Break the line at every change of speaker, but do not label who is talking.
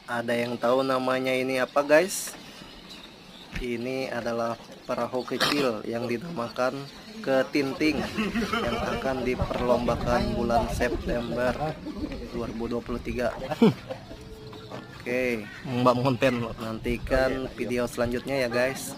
Ada yang tahu namanya ini apa guys? Ini adalah perahu kecil yang dinamakan Ketinting yang akan diperlombakan bulan September 2023. Oke,
Mbak konten.
nantikan video selanjutnya ya guys.